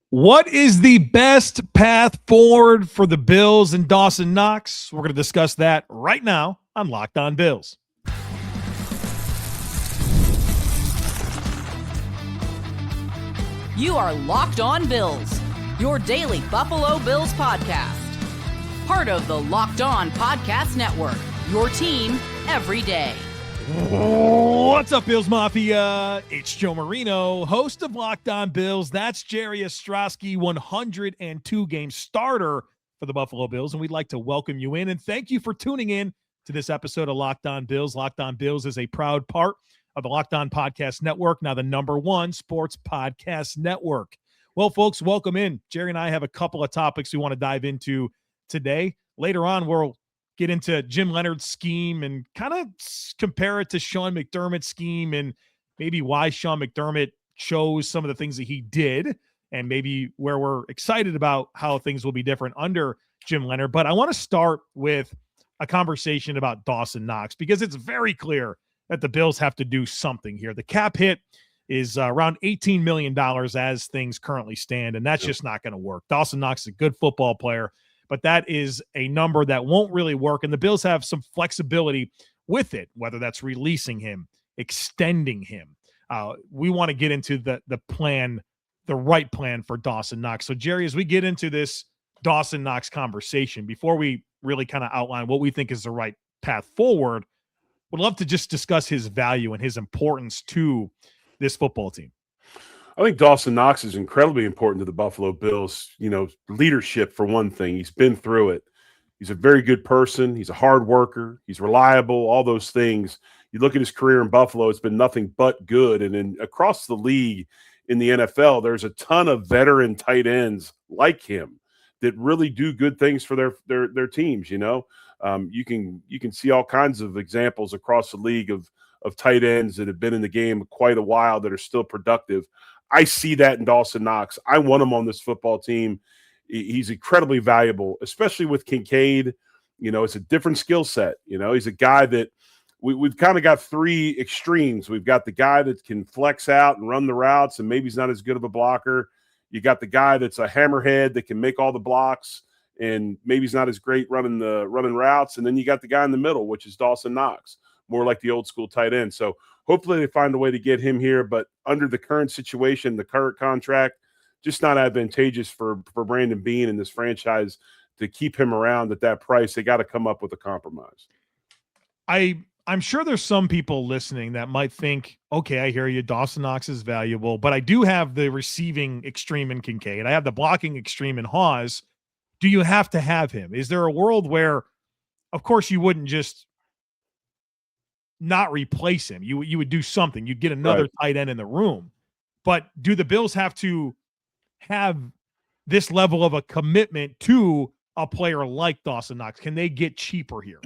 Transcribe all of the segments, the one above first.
What is the best path forward for the Bills and Dawson Knox? We're going to discuss that right now on Locked On Bills. You are Locked On Bills, your daily Buffalo Bills podcast. Part of the Locked On Podcast Network, your team every day. What's up, Bills Mafia? It's Joe Marino, host of Locked On Bills. That's Jerry Ostroski, 102-game starter for the Buffalo Bills, and we'd like to welcome you in and thank you for tuning in to this episode of Locked On Bills. Locked On Bills is a proud part of the Locked On Podcast Network, now the #1 sports podcast network. Well, folks, welcome in. Jerry and I have a couple of topics we want to dive into today. Later on, we'll get into Jim Leonhard's scheme and kind of compare it to Sean McDermott's scheme and maybe why Sean McDermott chose some of the things that he did and maybe where we're excited about how things will be different under Jim Leonhard. But I want to start with a conversation about Dawson Knox because it's very clear that the Bills have to do something here. The cap hit is around $18 million as things currently stand, and that's just not going to work. Dawson Knox is a good football player, but that is a number that won't really work. And the Bills have some flexibility with it, whether that's releasing him, extending him. We want to get into the plan, the right plan for Dawson Knox. So, Jerry, as we get into this Dawson Knox conversation, before we really kind of outline what we think is the right path forward, would love to just discuss his value and his importance to this football team. I think Dawson Knox is incredibly important to the Buffalo Bills. You know, leadership for one thing. He's been through it. He's a very good person. He's a hard worker. He's reliable, all those things. You look at his career in Buffalo, it's been nothing but good. And across the league in the NFL, there's a ton of veteran tight ends like him that really do good things for their teams, you know. You can see all kinds of examples across the league of tight ends that have been in the game quite a while that are still productive. I see that in Dawson Knox. I want him on this football team. He's incredibly valuable, especially with Kincaid. You know, it's a different skill set. You know, he's a guy that we've kind of got three extremes. We've got the guy that can flex out and run the routes, and maybe he's not as good of a blocker. You got the guy that's a hammerhead that can make all the blocks, and maybe he's not as great running routes. And then you got the guy in the middle, which is Dawson Knox, more like the old school tight end. So hopefully they find a way to get him here, but under the current situation, the current contract, just not advantageous for Brandon Beane and this franchise to keep him around at that price. They got to come up with a compromise. I'm sure there's some people listening that might think, okay, I hear you, Dawson Knox is valuable, but I do have the receiving extreme in Kincaid. I have the blocking extreme in Hawes. Do you have to have him? Is there a world where, of course, you wouldn't just not replace him? You would do something. You'd get another tight end in the room. But do the Bills have to have this level of a commitment to a player like Dawson Knox? Can they get cheaper here?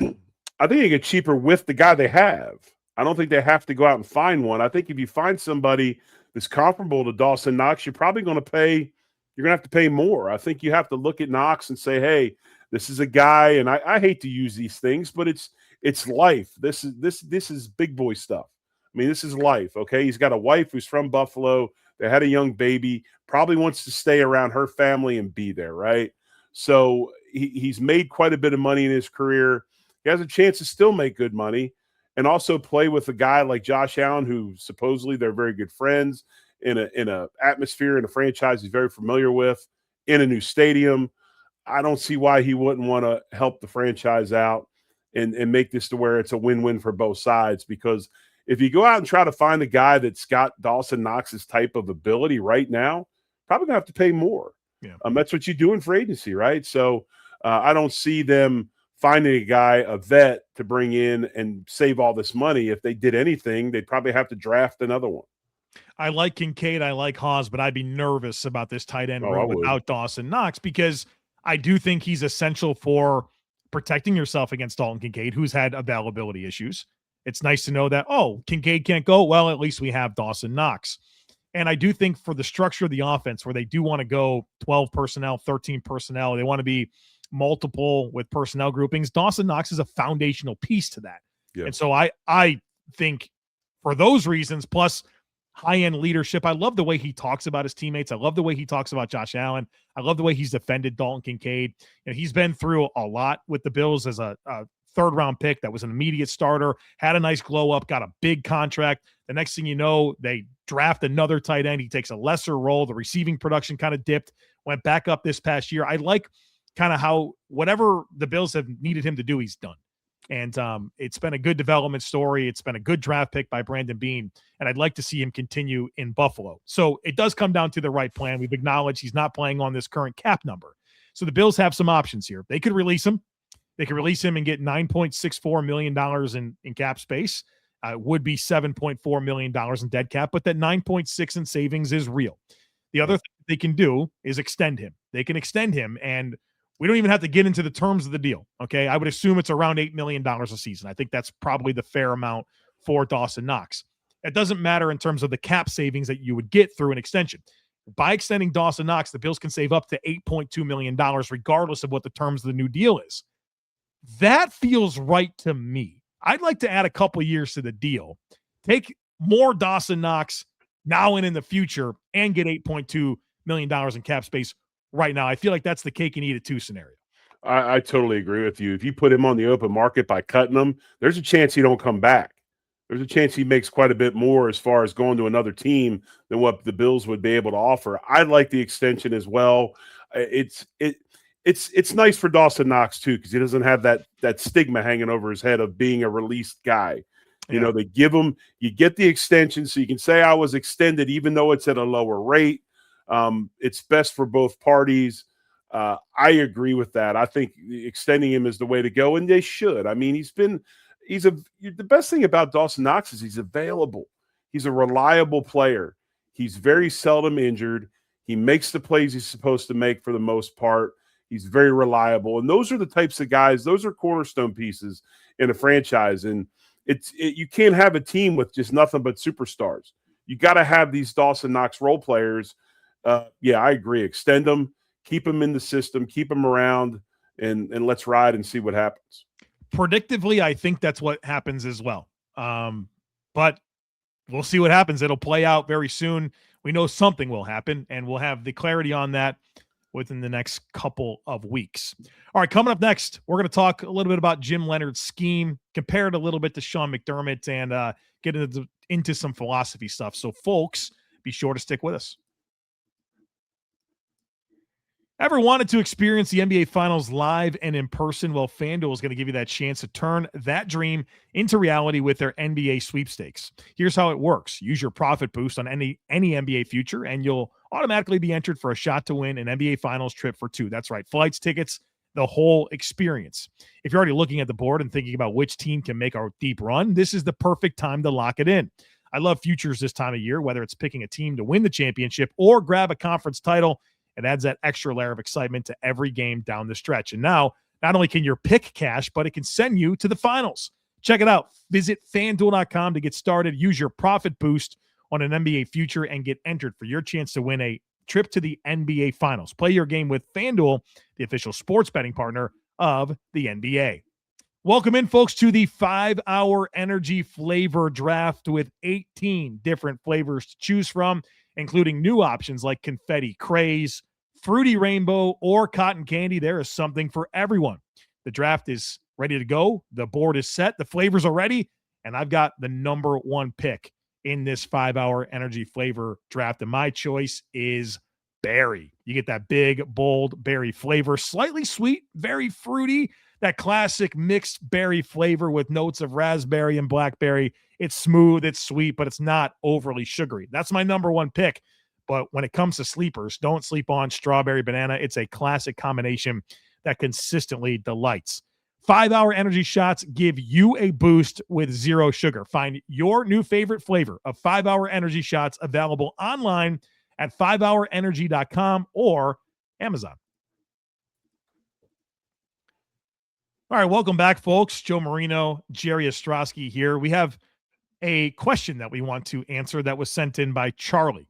I think they get cheaper with the guy they have. I don't think they have to go out and find one. I think if you find somebody that's comparable to Dawson Knox, you're probably going to have to pay more. I think you have to look at Knox and say, hey, this is a guy, and I hate to use these things, but it's life. This is big boy stuff. I mean, this is life, okay? He's got a wife who's from Buffalo. They had a young baby, probably wants to stay around her family and be there, right? So he's made quite a bit of money in his career. He has a chance to still make good money and also play with a guy like Josh Allen, who supposedly they're very good friends in a atmosphere in a franchise he's very familiar with in a new stadium. I don't see why he wouldn't want to help the franchise out and make this to where it's a win-win for both sides. Because if you go out and try to find a guy that's got Dawson Knox's type of ability right now, probably gonna have to pay more. Yeah. That's what you do in free agency, right? So I don't see them finding a guy, a vet, to bring in and save all this money. If they did anything, they'd probably have to draft another one. I like Kincaid, I like Hawes, but I'd be nervous about this tight end room without Dawson Knox because I do think he's essential for protecting yourself against Dalton Kincaid, who's had availability issues. It's nice to know that, Kincaid can't go. Well, at least we have Dawson Knox. And I do think for the structure of the offense where they do want to go 12 personnel, 13 personnel, they want to be multiple with personnel groupings, Dawson Knox is a foundational piece to that. Yeah. And so I think for those reasons, plus high-end leadership. I love the way he talks about his teammates. I love the way he talks about Josh Allen. I love the way he's defended Dalton Kincaid. And he's been through a lot with the Bills as a third-round pick that was an immediate starter, had a nice glow-up, got a big contract. The next thing you know, they draft another tight end. He takes a lesser role. The receiving production kind of dipped, went back up this past year. I like kind of how whatever the Bills have needed him to do, he's done. And it's been a good development story. It's been a good draft pick by Brandon Beane, and I'd like to see him continue in Buffalo. So it does come down to the right plan. We've acknowledged he's not playing on this current cap number. So the Bills have some options here. They could release him. They could release him and get $9.64 million in cap space. Would be $7.4 million in dead cap, but that 9.6 in savings is real. The other thing they can do is extend him. They can extend him, and we don't even have to get into the terms of the deal, okay? I would assume it's around $8 million a season. I think that's probably the fair amount for Dawson Knox. It doesn't matter in terms of the cap savings that you would get through an extension. By extending Dawson Knox, the Bills can save up to $8.2 million regardless of what the terms of the new deal is. That feels right to me. I'd like to add a couple years to the deal, take more Dawson Knox now and in the future, and get $8.2 million in cap space right now. I feel like that's the cake and eat it too scenario. I totally agree with you. If you put him on the open market by cutting him, there's a chance he don't come back. There's a chance he makes quite a bit more as far as going to another team than what the Bills would be able to offer. I like the extension as well. It's nice for Dawson Knox too, because he doesn't have that stigma hanging over his head of being a released guy. You know, they give him, you get the extension so you can say I was extended even though it's at a lower rate. It's best for both parties. I agree with that. I think extending him is the way to go, and they should. I mean, the best thing about Dawson Knox is he's available. He's a reliable player. He's very seldom injured. He makes the plays he's supposed to make for the most part. He's very reliable. And those are the types of guys, those are cornerstone pieces in a franchise. And you can't have a team with just nothing but superstars. You got to have these Dawson Knox role players. Yeah, I agree. Extend them, keep them in the system, keep them around, and let's ride and see what happens. Predictively, I think that's what happens as well. But we'll see what happens. It'll play out very soon. We know something will happen, and we'll have the clarity on that within the next couple of weeks. All right, coming up next, we're going to talk a little bit about Jim Leonhard's scheme, compare it a little bit to Sean McDermott, and get into some philosophy stuff. So, folks, be sure to stick with us. Ever wanted to experience the NBA Finals live and in person? Well, FanDuel is going to give you that chance to turn that dream into reality with their NBA sweepstakes. Here's how it works. Use your profit boost on any NBA future, and you'll automatically be entered for a shot to win an NBA Finals trip for two. That's right. Flights, tickets, the whole experience. If you're already looking at the board and thinking about which team can make a deep run, this is the perfect time to lock it in. I love futures this time of year, whether it's picking a team to win the championship or grab a conference title. It adds that extra layer of excitement to every game down the stretch. And now, not only can your pick cash, but it can send you to the finals. Check it out. Visit FanDuel.com to get started. Use your profit boost on an NBA future and get entered for your chance to win a trip to the NBA Finals. Play your game with FanDuel, the official sports betting partner of the NBA. Welcome in, folks, to the 5-hour energy flavor draft with 18 different flavors to choose from, including new options like confetti craze, fruity rainbow, or cotton candy. There is something for everyone. The draft is ready to go. The board is set. The flavors are ready. And I've got the number one pick in this 5-hour energy flavor draft. And my choice is berry. You get that big, bold berry flavor, slightly sweet, very fruity, that classic mixed berry flavor with notes of raspberry and blackberry. It's smooth, it's sweet, but it's not overly sugary. That's my number one pick. But when it comes to sleepers, don't sleep on strawberry banana. It's a classic combination that consistently delights. 5-hour energy shots give you a boost with zero sugar. Find your new favorite flavor of 5-hour energy shots available online at 5hourenergy.com or Amazon. All right, welcome back, folks. Joe Marino, Jerry Ostroski here. We have a question that we want to answer that was sent in by Charlie.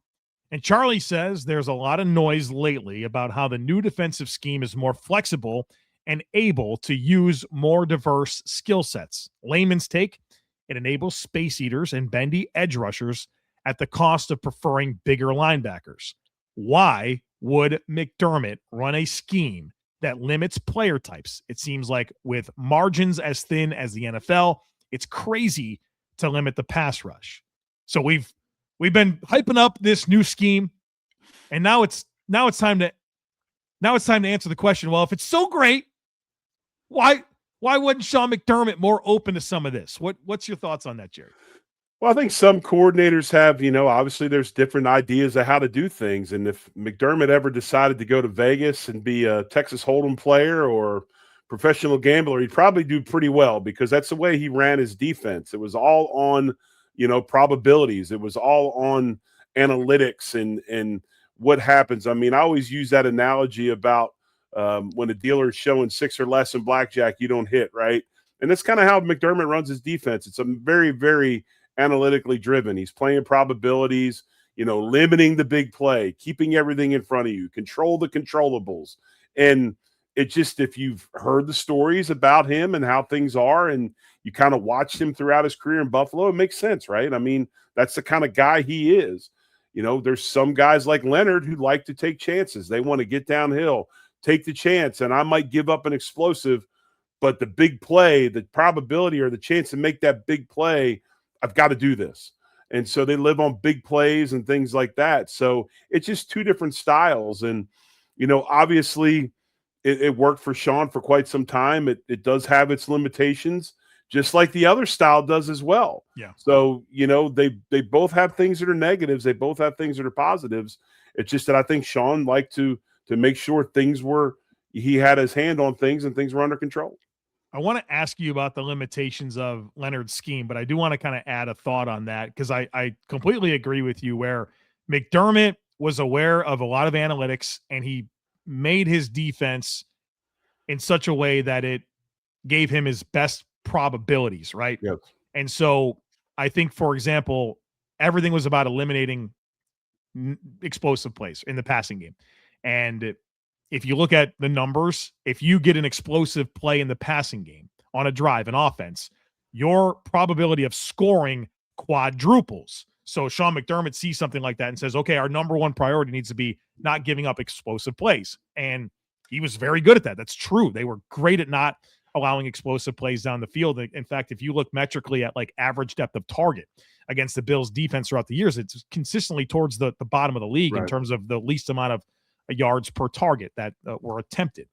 And Charlie says there's a lot of noise lately about how the new defensive scheme is more flexible and able to use more diverse skill sets. Layman's take, it enables space eaters and bendy edge rushers at the cost of preferring bigger linebackers. Why would McDermott run a scheme that limits player types? It seems like with margins as thin as the NFL, it's crazy to limit the pass rush. So we've been hyping up this new scheme, and now it's time to answer the question. Well, if it's so great, why wasn't Sean McDermott more open to some of this? What's your thoughts on that, Jerry? Well, I think some coordinators have, obviously there's different ideas of how to do things. And if McDermott ever decided to go to Vegas and be a Texas Hold'em player or professional gambler, he'd probably do pretty well because that's the way he ran his defense. It was all on, probabilities. It was all on analytics and what happens. I mean, I always use that analogy about when a dealer is showing 6 or less in blackjack, you don't hit, right? And that's kind of how McDermott runs his defense. It's a very, very analytically driven. He's playing probabilities, limiting the big play, keeping everything in front of you, control the controllables. And it just, if you've heard the stories about him and how things are, and you kind of watched him throughout his career in Buffalo, it makes sense, right? I mean, that's the kind of guy he is. There's some guys like Leonhard who like to take chances. They want to get downhill, take the chance, and I might give up an explosive, but the big play, the probability or the chance to make that big play, I've got to do this. And so they live on big plays and things like that. So it's just two different styles. And, obviously it worked for Sean for quite some time. It does have its limitations, just like the other style does as well. Yeah. So, they both have things that are negatives. They both have things that are positives. It's just that I think Sean liked to make sure he had his hand on things and things were under control. I want to ask you about the limitations of Leonhard's scheme, but I do want to kind of add a thought on that because I completely agree with you where McDermott was aware of a lot of analytics and he made his defense in such a way that it gave him his best probabilities, right? Yes. And so I think, for example, everything was about eliminating explosive plays in the passing game. And if you look at the numbers, if you get an explosive play in the passing game on a drive, an offense, your probability of scoring quadruples. So Sean McDermott sees something like that and says, okay, our number one priority needs to be not giving up explosive plays. And he was very good at that. That's true. They were great at not allowing explosive plays down the field. In fact, if you look metrically at like average depth of target against the Bills defense throughout the years, it's consistently towards the bottom of the league in terms of the least amount of yards per target that were attempted.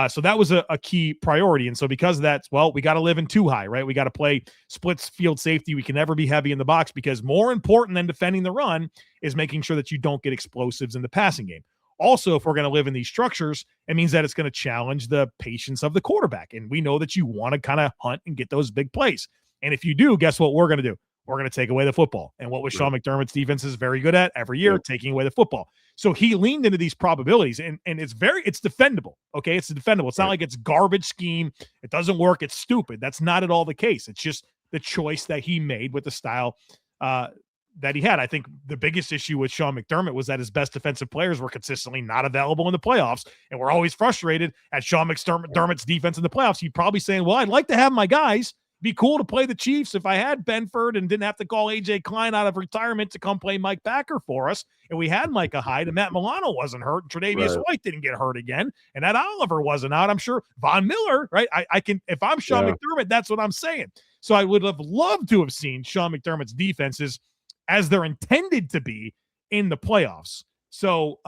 So that was a key priority. And so because of that, we got to live in too high, right? We got to play split field safety. We can never be heavy in the box because more important than defending the run is making sure that you don't get explosives in the passing game. Also, if we're going to live in these structures, it means that it's going to challenge the patience of the quarterback. And we know that you want to kind of hunt and get those big plays. And if you do, guess what we're going to do? We're going to take away the football. And what was Sean McDermott's defense is very good at every year, taking away the football. So he leaned into these probabilities and it's defendable. Okay. It's defendable. It's not like it's garbage scheme. It doesn't work. It's stupid. That's not at all the case. It's just the choice that he made with the style that he had. I think the biggest issue with Sean McDermott was that his best defensive players were consistently not available in the playoffs. And we're always frustrated at Sean McDermott's defense in the playoffs. He'd probably saying, well, I'd like to have my guys. Be cool to play the Chiefs if I had Benford and didn't have to call A.J. Klein out of retirement to come play Mike Packer for us. And we had Micah Hyde and Matt Milano wasn't hurt. And Tre'Davious White didn't get hurt again. And that Oliver wasn't out. I'm sure Von Miller, right? I can, if I'm Sean McDermott, that's what I'm saying. So I would have loved to have seen Sean McDermott's defenses as they're intended to be in the playoffs. So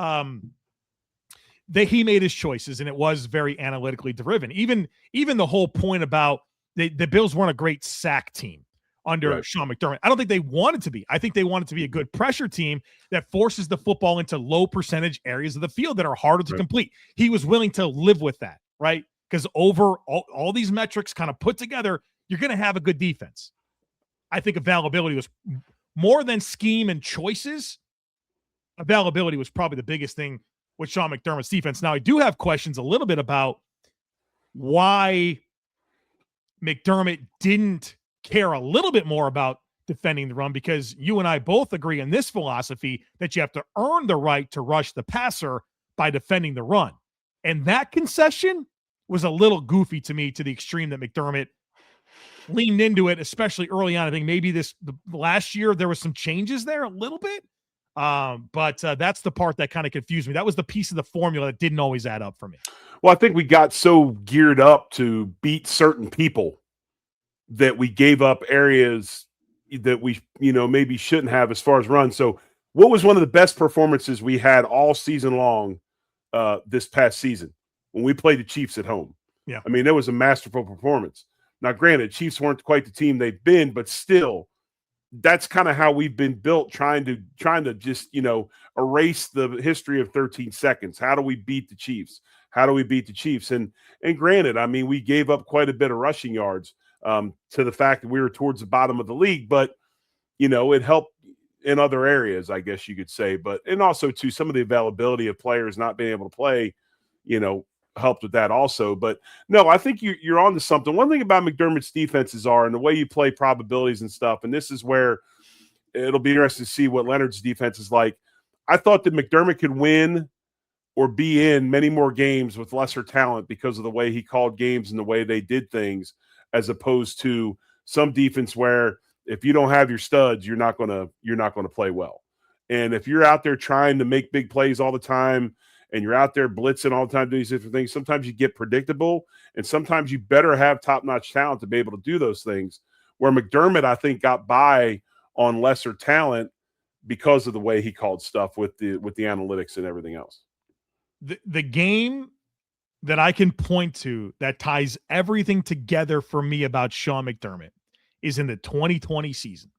he made his choices and it was very analytically driven. Even the whole point about the Bills weren't a great sack team under Sean McDermott. I don't think they wanted to be. I think they wanted to be a good pressure team that forces the football into low percentage areas of the field that are harder to complete. He was willing to live with that, right? Because over all these metrics kind of put together, you're going to have a good defense. I think availability was more than scheme and choices. Availability was probably the biggest thing with Sean McDermott's defense. Now, I do have questions a little bit about why McDermott didn't care a little bit more about defending the run, because you and I both agree in this philosophy that you have to earn the right to rush the passer by defending the run. And that concession was a little goofy to me, to the extreme that McDermott leaned into it, especially early on. I think maybe the last year there was some changes there a little bit. But that's the part that kind of confused me. That was the piece of the formula that didn't always add up for me. Well, I think we got so geared up to beat certain people that we gave up areas that we, maybe shouldn't have as far as runs. So what was one of the best performances we had all season long this past season when we played the Chiefs at home? Yeah. I mean, that was a masterful performance. Now, granted, Chiefs weren't quite the team they've been, but still, that's kind of how we've been built, trying to just, erase the history of 13 seconds. How do we beat the Chiefs? How do we beat the Chiefs? And granted, I mean, we gave up quite a bit of rushing yards to the fact that we were towards the bottom of the league, but, it helped in other areas, I guess you could say. But, and also, too, some of the availability of players not being able to play, helped with that also. But no, I think you're on to something. One thing about McDermott's defenses and the way you play probabilities and stuff, and this is where it'll be interesting to see what Leonhard's defense is like. I thought that McDermott could win or be in many more games with lesser talent because of the way he called games and the way they did things, as opposed to some defense where if you don't have your studs, you're not gonna play well. And if you're out there trying to make big plays all the time, and you're out there blitzing all the time, doing these different things, sometimes you get predictable, and sometimes you better have top-notch talent to be able to do those things. Where McDermott, I think, got by on lesser talent because of the way he called stuff with the analytics and everything else. The game that I can point to that ties everything together for me about Sean McDermott is in the 2020 season.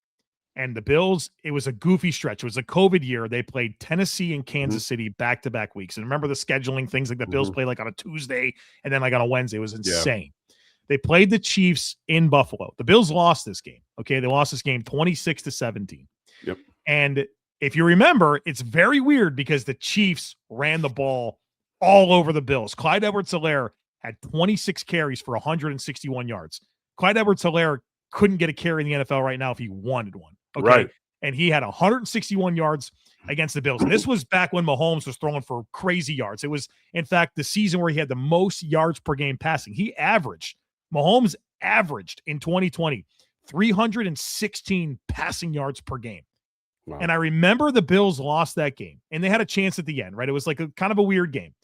And the Bills, it was a goofy stretch. It was a COVID year. They played Tennessee and Kansas City back-to-back weeks. And remember the scheduling things, like the Bills play like on a Tuesday and then like on a Wednesday. It was insane. Yeah. They played the Chiefs in Buffalo. The Bills lost this game. Okay, they lost this game 26-17. Yep. And if you remember, it's very weird because the Chiefs ran the ball all over the Bills. Clyde Edwards-Helaire had 26 carries for 161 yards. Clyde Edwards-Helaire couldn't get a carry in the NFL right now if he wanted one. Okay. Right. And he had 161 yards against the Bills. And this was back when Mahomes was throwing for crazy yards. It was, in fact, the season where he had the most yards per game passing. Mahomes averaged in 2020 316 passing yards per game. Wow. And I remember the Bills lost that game, and they had a chance at the end, right? It was like a kind of a weird game.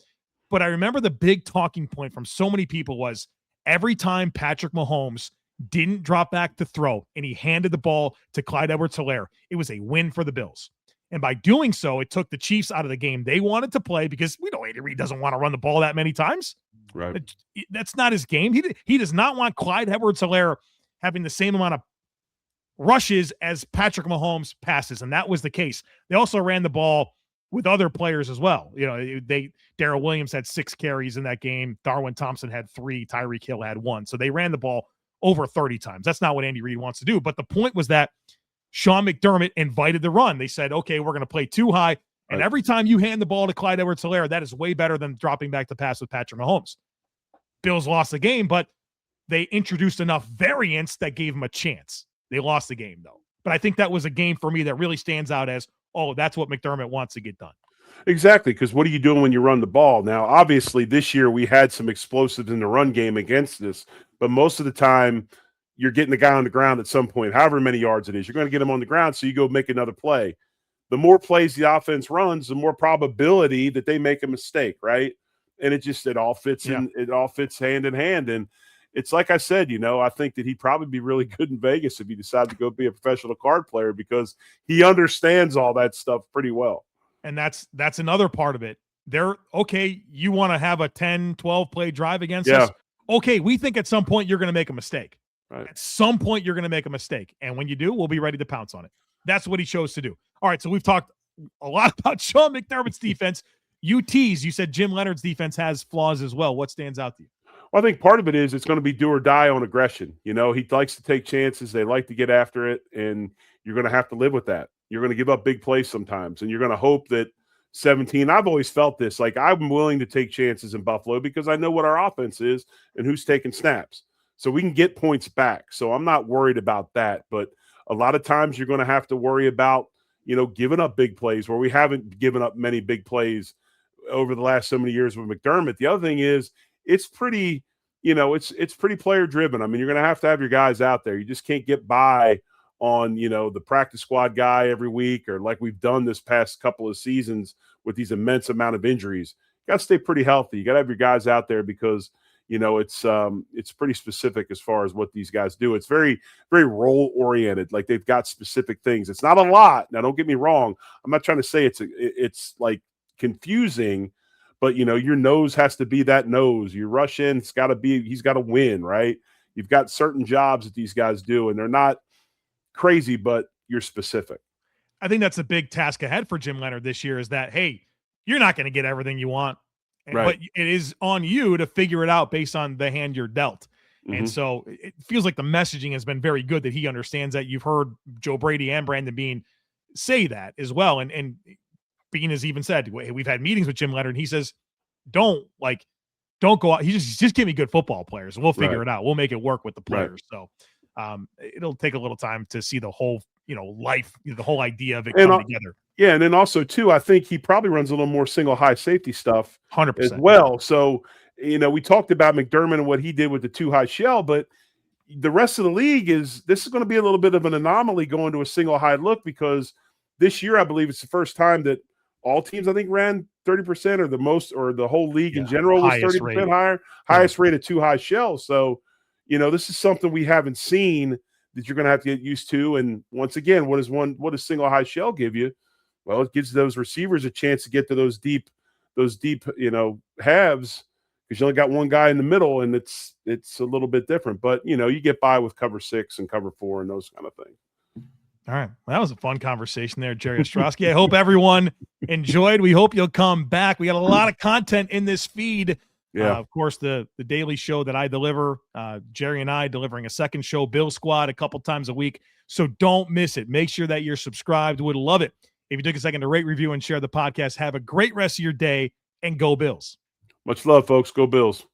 But I remember the big talking point from so many people was every time Patrick Mahomes didn't drop back to throw and he handed the ball to Clyde Edwards-Helaire, it was a win for the Bills. And by doing so, it took the Chiefs out of the game they wanted to play, because we know Andy Reid doesn't want to run the ball that many times. Right. That's not his game. He does not want Clyde Edwards-Helaire having the same amount of rushes as Patrick Mahomes passes, and that was the case. They also ran the ball with other players as well. Darrell Williams had 6 carries in that game. Darwin Thompson had 3. Tyreek Hill had 1. So they ran the ball over 30 times. That's not what Andy Reid wants to do. But the point was that Sean McDermott invited the run. They said, okay, we're going to play too high. And every time you hand the ball to Clyde Edwards-Helaire, that is way better than dropping back to pass with Patrick Mahomes. Bills lost the game, but they introduced enough variance that gave them a chance. They lost the game, though. But I think that was a game for me that really stands out as, oh, that's what McDermott wants to get done. Exactly, because what are you doing when you run the ball? Now, obviously, this year we had some explosives in the run game against us, but most of the time you're getting the guy on the ground at some point, however many yards it is. You're going to get him on the ground, so you go make another play. The more plays the offense runs, the more probability that they make a mistake, right? And it all fits in. It all fits hand in hand. And it's like I said, I think that he'd probably be really good in Vegas if he decided to go be a professional card player, because he understands all that stuff pretty well. And that's another part of it. They're okay. You want to have a 10, 12 play drive against us? Okay, we think at some point you're going to make a mistake. Right. At some point you're going to make a mistake. And when you do, we'll be ready to pounce on it. That's what he chose to do. All right, so we've talked a lot about Sean McDermott's defense. You said Jim Leonhard's defense has flaws as well. What stands out to you? Well, I think part of it is it's going to be do or die on aggression. He likes to take chances. They like to get after it, and you're going to have to live with that. You're going to give up big plays sometimes, and you're going to hope that 17 – I've always felt this. Like, I'm willing to take chances in Buffalo because I know what our offense is and who's taking snaps. So we can get points back. So I'm not worried about that. But a lot of times you're going to have to worry about, giving up big plays, where we haven't given up many big plays over the last so many years with McDermott. The other thing is, it's pretty it's pretty player driven. I mean, you're going to have your guys out there. You just can't get by on, the practice squad guy every week, or like we've done this past couple of seasons with these immense amount of injuries. You got to stay pretty healthy. You got to have your guys out there because, it's pretty specific as far as what these guys do. It's very, very role oriented. Like they've got specific things. It's not a lot. Now, don't get me wrong. I'm not trying to say it's like confusing, but your nose has to be that nose. You rush in, he's got to win, right? You've got certain jobs that these guys do, and they're not crazy, but you're specific. I think that's a big task ahead for Jim Leonhard this year is that, hey, you're not going to get everything you want. Right. But it is on you to figure it out based on the hand you're dealt. Mm-hmm. And so it feels like the messaging has been very good that he understands that. You've heard Joe Brady and Brandon Beane say that as well. And Beane has even said, we've had meetings with Jim Leonhard, and he says, don't go out. He just give me good football players and we'll figure it out. We'll make it work with the players. Right. So it'll take a little time to see the whole, life, the whole idea of it come together. Yeah, and then also, too, I think he probably runs a little more single high safety stuff 100% as well. So, we talked about McDermott and what he did with the 2 high shell, but the rest of the league this is going to be a little bit of an anomaly going to a single high look, because this year I believe it's the first time that all teams, I think, ran 30% or the most, or the whole league in general was 30% higher, highest rate of 2 high shells. So, this is something we haven't seen that you're going to have to get used to. And once again, what does single high shell give you? Well, it gives those receivers a chance to get to those deep, halves, because you only got one guy in the middle, and it's a little bit different. But, you get by with cover 6 and cover 4 and those kind of things. All right. Well, that was a fun conversation there, Jerry Ostroski. I hope everyone enjoyed. We hope you'll come back. We got a lot of content in this feed. Yeah. Of course, the daily show that I deliver, Jerry and I delivering a second show, Bill Squad, a couple times a week. So don't miss it. Make sure that you're subscribed. Would love it if you took a second to rate, review, and share the podcast. Have a great rest of your day, and go Bills. Much love, folks. Go Bills.